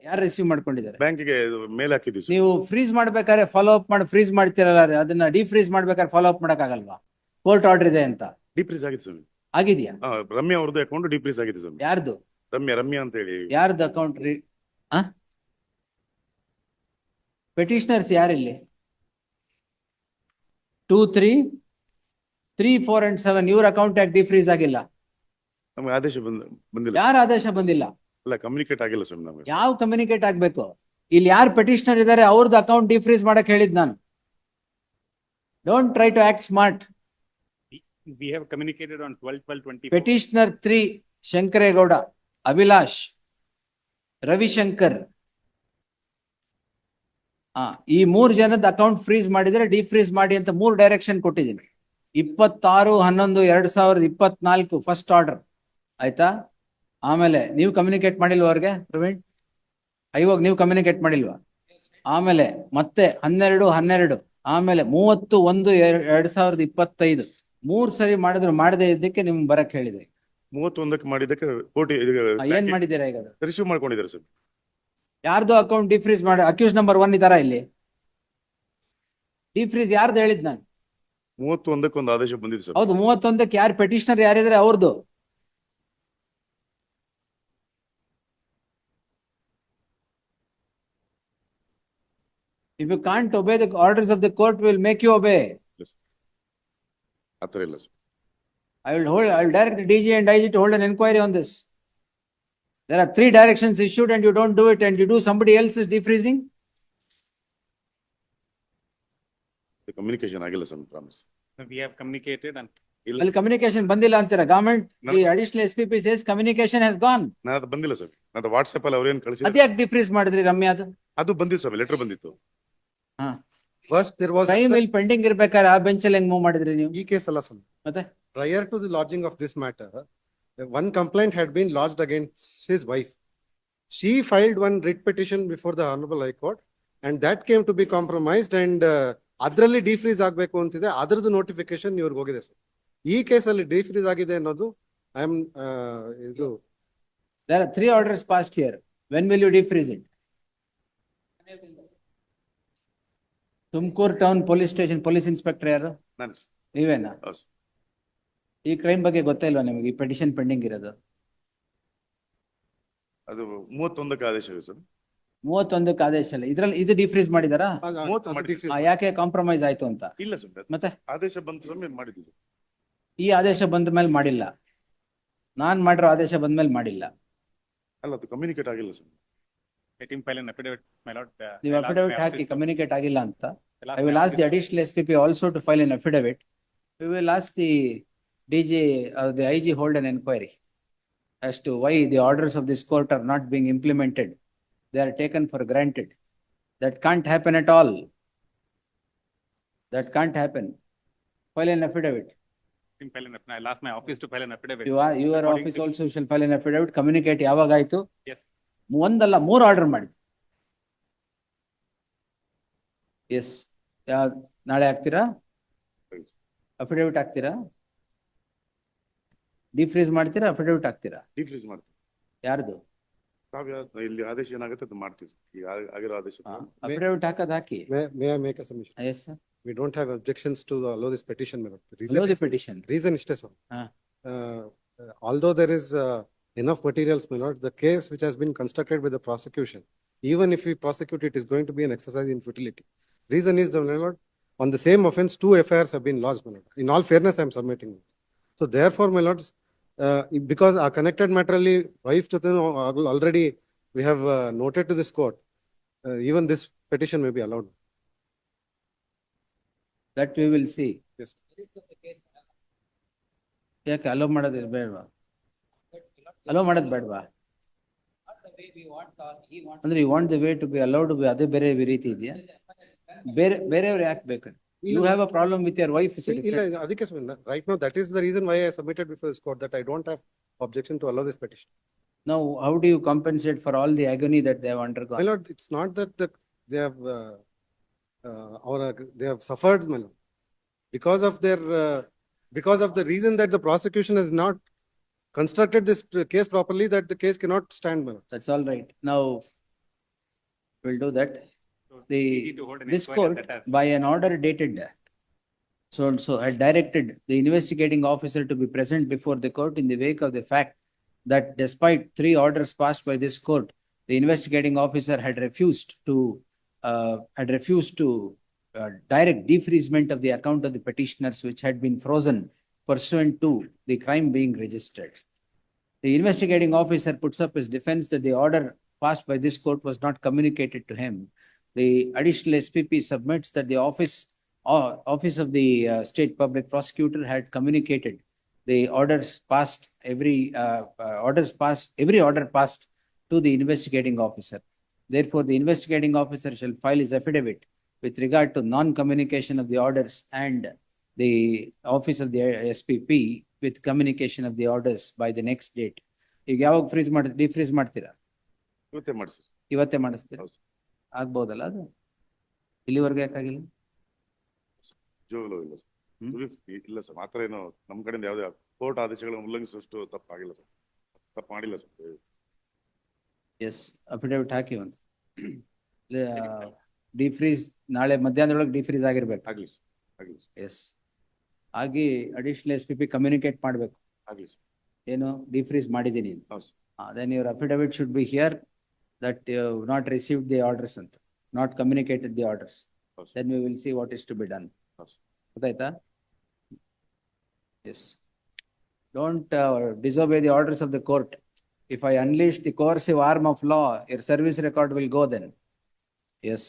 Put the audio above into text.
ಯಾರು ರಿಸೀವ್ ಮಾಡ್ಕೊಂಡಿದ್ದಾರೆ? ಬ್ಯಾಂಕಿಗೆ ಮೇಲ್ ಹಾಕಿದ್ವಿ ಸರ್. ನೀವು ಫ್ರೀಸ್ ಮಾಡ್ಬೇಕಾದ್ರೆ ಫಾಲೋ ಅಪ್ ಮಾಡಿ ಫ್ರೀಸ್ ಮಾಡ್ತಿರಲ್ಲ, ಅದನ್ನ ಡಿಫ್ರೀಸ್ ಮಾಡ್ಬೇಕಾದ್ರೆ ಫಾಲೋ ಅಪ್ ಮಾಡಕ್ ಆಗಲ್ವಾ? ಕೋರ್ಟ್ ಆರ್ಡರ್ ಇದೆ ಅಂತ. ಡಿಪ್ರೀಸ್ ಆಗಿದೆ ಸ್ವಾಮಿ. ಆಗಿದ್ಯಾ? ರಮ್ಯಾ ಅವ್ರದ್ದು ಅಕೌಂಟ್ ಡಿಪ್ರೀಸ್ ಆಗಿದೆ ಸ್ವಾಮಿ. ಯಾರ್ದು? ರಮ್ಯಾ ಅಂತ ಹೇಳಿ. ಯಾರ್ದು ಅಕೌಂಟ್? ಪೆಟಿಷನರ್ಸ್ ಯಾರಿಲ್ಲಿ? 2, 3, 3, 4 and 7 ಇವ್ರ ಅಕೌಂಟ್ ಯಾಕೆ ಡಿಫ್ರೀಸ್ ಆಗಿಲ್ಲ? ನಮ್ಗೆ ಆದೇಶ ಬಂದಿಲ್ಲ. ಯಾರ ಆದೇಶ ಬಂದಿಲ್ಲ? ಅಲ್ಲ, ಕಮ್ಯುನಿಕೇಟ್ ಆಗಿಲ್ಲ ಸ್ವಾಮಿ ನಮಗೆ. ಯಾವ ಕಮ್ಯುನಿಕೇಟ್ ಆಗ್ಬೇಕು? ಇಲ್ಲಿ ಯಾರು ಪೆಟಿಷನರ್ ಇದ್ದಾರೆ ಅವ್ರದ್ದು ಅಕೌಂಟ್ ಡಿಫ್ರೀಸ್ ಮಾಡಕ್ ಹೇಳಿದ್ ನಾನು. Don't try to act smart. We have communicated on 12/12/24. Petitioner 3 Shankaregowda, Abhilash, Ravishankar, ಈ 3 ಜನದ ಅಕೌಂಟ್ ಫ್ರೀಸ್ ಮಾಡಿದ್ರೆ ಡಿಫ್ರೀಸ್ ಮಾಡಿ ಅಂತ 3 ಡೈರೆಕ್ಷನ್ ಕೊಟ್ಟಿದ್ದೀನಿ. 26/11/2024 ಫಸ್ಟ್ ಆರ್ಡರ್ ಆಯ್ತಾ? ಆಮೇಲೆ ನೀವು ಕಮ್ಯುನಿಕೇಟ್ ಮಾಡಿಲ್ವಾ ಅವ್ರಿಗೆ? ಪ್ರವೀಣ್, ಇವಾಗ ನೀವು ಕಮ್ಯುನಿಕೇಟ್ ಮಾಡಿಲ್ವಾ? ಆಮೇಲೆ ಮತ್ತೆ 12/12, ಆಮೇಲೆ 30/1/2025 3 ಸರಿ ಮಾಡಿದ್ರು. ಮಾಡದೇ ಇದ್ದಕ್ಕೆ ನಿಮ್ಗೆ ಬರಕ್ ಹೇಳಿದೆ. 31ಕ್ಕೆ ಮಾಡಿದ್ದಕ್ಕೆ ಕೋಟಿ ಏನ್ ಮಾಡಿದ್ದೀರಾ ಈಗ? ರಿಸೀವ್ ಮಾಡ್ಕೊಂಡಿದ್ದಾರೆ ಸರ್. ಯಾರ್ದು ಅಕೌಂಟ್ ಡಿಫ್ರೀಸ್ ಮಾಡಿ? ಅಕ್ಯೂಸ್ ನಂಬರ್ 1 ಇದಾರ ಇಲ್ಲಿ? ಡಿಫ್ರೀಸ್ ಯಾರ್ದು ಹೇಳಿದ್ ನಾನು? 31ಕ್ಕೆ ಒಂದು ಆದೇಶ ಬಂದಿದೆ ಸರ್. ಹೌದು, 31ಕ್ಕೆ ಯಾರು ಪೆಟಿಷನರ್ ಯಾರಿದ್ರೆ ಅವ್ರದ್ದು. If you can't obey the orders of the court, we will make you obey. ಆತರ ಇಲ್ಲ sir. I will direct the DG and IG to hold an inquiry on this. There are 3 directions issued and you don't do it, and you do somebody else's defreezing. Communication ಆಗಿಲ್ಲ sir, promise. We have communicated and Well, communication ಬಂದಿಲ್ಲ ಅಂತೀರಾ? Government, the additional SPP says communication has gone. ನಾನು ಬಂದಿಲ್ಲ sir. ನಾನು WhatsApp ಅಲ್ಲಿ ಅವ್ರೇನ್ ಕಳಿಸಿದ್ರು ಅದ್ಯಾಕೆ ಡಿಫ್ರೀಸ್ ಮಾಡಿದ್ರಿ ರಮ್ಯಾದು? ಅದು ಬಂದಿತ್ತು ಸರ್, ಲೆಟರ್ ಬಂದಿತ್ತು. First, there was ಟೈಮ್ ಇಲ್ಲಿ ಪೆಂಡಿಂಗ್ ಇರ್ಬೇಕಾದ್ರೆ ಆ ಬೆಂಚಲ್ಲಿ ಹೆಂಗ್ ಮೂವ್ ಮಾಡಿದ್ರಿ ನೀವು? ಈ case ಅಲ್ಲ sir. ಮತ್ತೆ Prior to the lodging of this matter, one complaint had been lodged against his wife. She filed one writ petition before the Honorable High Court, and that came to be compromised, and ಅದರಲ್ಲಿ ಡಿಫ್ರೀಸ್ ಆಗ್ಬೇಕು ಅಂತಿದೆ, ಅದರದ್ದು notification ಇವ್ರಿಗೆ ಹೋಗಿದೆ sir. ಈ ಕೇಸಲ್ಲಿ ಡಿಫ್ರೀಸ್ ಆಗಿದೆ ಅನ್ನೋದು ಐ ಆಮ್ ಇದು. there are 3 orders passed here. When will you defreeze it? Tumakuru town police station police inspector ಯಾರು? ನಾನು ನೀವೇನಾ? ಹೌದು. ಈ ಕ್ರೈಮ್ ಬಗ್ಗೆ ಗೊತ್ತೇ ಇಲ್ವಾ ನಿಮಗೆ? ಈ ಪೆಟಿಷನ್ ಪೆಂಡಿಂಗ್ ಇರೋದು ಅದು 31ಕ್ಕೆ ಆದೇಶ ಇದೆ ಸರ್. 31ಕ್ಕೆ ಆದೇಶ ಇಲ್ಲ. ಇದ್ರಲ್ಲಿ ಇದು ಡಿಫ್ರೀಸ್ ಮಾಡಿದಾರಾ? ಯಾಕೆ ಕಾಂಪ್ರಮೈಸ್ ಆಯ್ತು ಅಂತ? ಇಲ್ಲ ಸರ್, ಮತ್ತೆ ಆದೇಶ ಬಂದ ಸಮಯ ಮಾಡಿದ್ವಿ. ಈ ಆದೇಶ ಬಂದ ಮೇಲೆ ಮಾಡಿಲ್ಲ, ನಾನ್ ಮಾಡಿರೋ ಆದೇಶ ಬಂದ ಮೇಲೆ ಮಾಡಿಲ್ಲ. ಅಲ್ಲ, ಅದು ಕಮ್ಯುನಿಕೇಟ್ ಆಗಿಲ್ಲ sir. let him file an affidavit, my lord. ನೀವು ಅಫಿಡವಿಟ್ ಹಾಕಿ ಕಮ್ಯುನಿಕೇಟ್ ಆಗಿಲ್ಲ ಅಂತ. I'll I will ask the additional SPP also to file an affidavit. We will ask the DG or the IG hold an inquiry as to why the orders of this court are not being implemented. They are taken for granted. That can't happen at all. That can't happen. File an affidavit. Let him file an affidavit. I'll ask my office to file an affidavit. Your According office to- also shall file an affidavit. Communicate ಯಾವಾಗ ಆಯ್ತು? Yes. ಒಂದಲ್ಲ 3 order ಮಾಡಿ. S, ನಾಳೆ ಹಾಕ್ತೀರಾ? Affidavit ಹಾಕ್ತೀರಾ? ಡಿಫ್ರೀಸ್ ಮಾಡ್ತೀರಾ? Affidavit ಹಾಕ್ತೀರಾ? ಡಿಫ್ರೀಸ್ ಮಾಡ್ತೀವಿ. ಯಾರ್ದು? ಇಲ್ಲಿ ಆದೇಶ ಏನಾಗುತ್ತೆ ಅದು ಮಾಡ್ತೀವಿ. ಈಗ ಆಗಿರೋ ಆದೇಶ ಅಫಿಡವಿಟ್ ಹಾಕೋದು ಹಾಕಿ. May I make a submission? Yes sir. We don't have objections to allow this petition, my lord. Allow the petition. Reason is this one. Ah. Although there is enough materials, my lord, the case which has been constructed by the prosecution, even if we prosecute, it is going to be an exercise in futility. Reason is, my lord, on the same offense, 2 FIRs have been lodged, my lord. In all fairness, I am submitting. So therefore, my lords, because our connected matter wife to them already we have noted to this court, even this petition may be allowed. That we will see. Yes. ಯಾಕೆ allow ಮಾಡೋದು ಬೇಡವಾ? Allow ಮಾಡೋದು ಬೇಡವಾ? ಅಂದ್ರೆ you want the way to be allowed to be, ಅದೇ ಬೇರೆ ರೀತಿ ಇದೆಯಾ? ಬೇರೆಯವ್ರು ಯಾಕೆ ಬೇಕು? You have a problem with your wife. ಅದಕ್ಕೆ right now that is the reason why I submitted before this court, that I don't have objection to allow this petition. Now, how do you compensate for all the agony that they have undergone? My lord, it's not that they have they have suffered, my lord, because of the reason that the prosecution has not constructed this case properly, that the case cannot stand, my lord. That's all right. Now, We'll do that. So The, easy to hold an this inquiry court, at that time. by an order dated so and so, had directed the investigating officer to be present before the court in the wake of the fact that despite 3 orders passed by this court, the investigating officer had refused to direct defreezement of the account of the petitioners, which had been frozen pursuant to the crime being registered. The investigating officer puts up his defense that the order passed by this court was not communicated to him. The additional SPP submits that the office of the state public prosecutor had communicated the orders passed, every order passed to the investigating officer. Therefore, the investigating officer shall file his affidavit with regard to non-communication of the orders and the office of the SPP with communication of the orders by the next date. ಈಗ ಯಾವಾಗ ಡಿಫ್ರೀಸ್ ಮಾಡ್ತೀರಾ? ಇವತ್ತೇ ಮಾಡಿಸಿ. ಇವತ್ತೇ ಮಾಡಿಸ್ತೀರಾ? ಹೌದು. ಆಗ್ಬೋದಲ್ಲ ಅದು? ಇಲ್ಲಿವರೆಗೂ ಯಾಕಾಗಿಲ್ಲ? ನಿಜವಾಗ್ಲೂ ಇಲ್ಲ ಸರ್. ಹ್ಮ್. ಇಲ್ಲ ಸರ್, ಮಾತ್ರ ಏನು ನಮ್ಮ ಕಡೆಯಿಂದ ಯಾವುದೇ ಕೋರ್ಟ್ ಆದೇಶಗಳನ್ನು ಉಲ್ಲಂಘಿಸುವಷ್ಟು ತಪ್ಪಾಗಿಲ್ಲ ಸರ್. ತಪ್ಪು ಮಾಡಿಲ್ಲ ಸರ್. ಎಸ್, ಅಫಿಡವಿಟ್ ಹಾಕಿ ಒಂದು ಡಿಫ್ರೀಸ್ ನಾಳೆ ಮಧ್ಯಾಹ್ನದೊಳಗೆ ಡಿಫ್ರೀಸ್ ಆಗಿರ್ಬೇಕು. ಆಗ್ಲಿ ಸರ್, ಆಗ್ಲಿ ಸರ್, ಎಸ್, ಆಗಿ ಅಡಿಷನಲ್ SPP ಕಮ್ಯುನಿಕೇಟ್ ಮಾಡಬೇಕು. ಆಗ್ಲಿ ಸರ್. ಏನು ಡಿಫ್ರೀಸ್ ಮಾಡಿದ್ದೀನಿ ಅಂತ. ಹೌದು sir. Then your affidavit should be here that you have not received the orders and not communicated the orders. ಹೌದು sir. Then we will see what is to be done. ಹೌದು sir. ಗೊತ್ತಾಯ್ತಾ? Yes. Don't disobey the orders of the court. If I unleash the coercive arm of law, your service record will go then. Yes.